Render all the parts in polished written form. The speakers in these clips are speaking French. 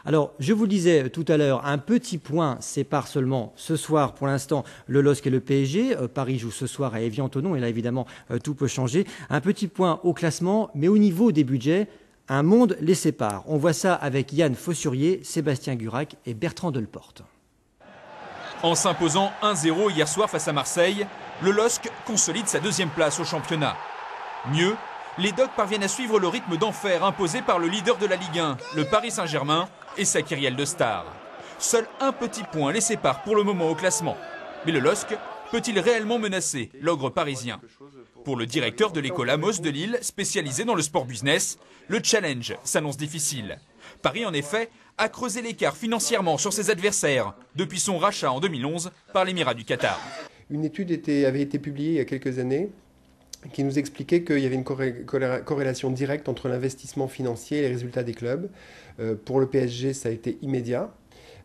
Alors, je vous le disais tout à l'heure, un petit point sépare seulement ce soir, pour l'instant, le LOSC et le PSG. Paris joue ce soir à Évian-Thonon et là, évidemment, tout peut changer. Un petit point au classement, mais au niveau des budgets, un monde les sépare. On voit ça avec Yann Fossurier, Sébastien Gurac et Bertrand Delporte. En s'imposant 1-0 hier soir face à Marseille, le LOSC consolide sa deuxième place au championnat. Mieux, les Dogs parviennent à suivre le rythme d'enfer imposé par le leader de la Ligue 1, le Paris Saint-Germain, et sa kyrielle de stars. Seul un petit point les sépare pour le moment au classement. Mais le LOSC peut-il réellement menacer l'ogre parisien? Pour le directeur de l'école Amos de Lille, spécialisé dans le sport business, le challenge s'annonce difficile. Paris, en effet, a creusé l'écart financièrement sur ses adversaires depuis son rachat en 2011 par l'Émirat du Qatar. Une étude avait été publiée il y a quelques années qui nous expliquait qu'il y avait une corrélation directe entre l'investissement financier et les résultats des clubs. Pour le PSG, ça a été immédiat.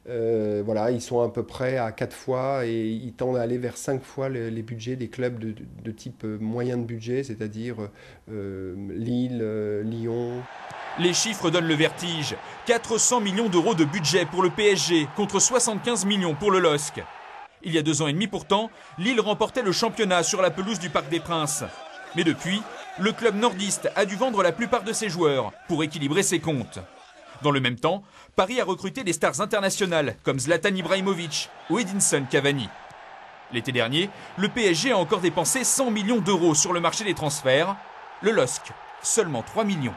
Voilà, ils sont à peu près à 4 fois et ils tendent à aller vers 5 fois les budgets des clubs de type moyen de budget, c'est-à-dire Lille, Lyon. Les chiffres donnent le vertige. 400 millions d'euros de budget pour le PSG contre 75 millions pour le LOSC. Il y a 2 ans et demi pourtant, Lille remportait le championnat sur la pelouse du Parc des Princes. Mais depuis, le club nordiste a dû vendre la plupart de ses joueurs pour équilibrer ses comptes. Dans le même temps, Paris a recruté des stars internationales comme Zlatan Ibrahimovic ou Edinson Cavani. L'été dernier, le PSG a encore dépensé 100 millions d'euros sur le marché des transferts. Le LOSC, seulement 3 millions.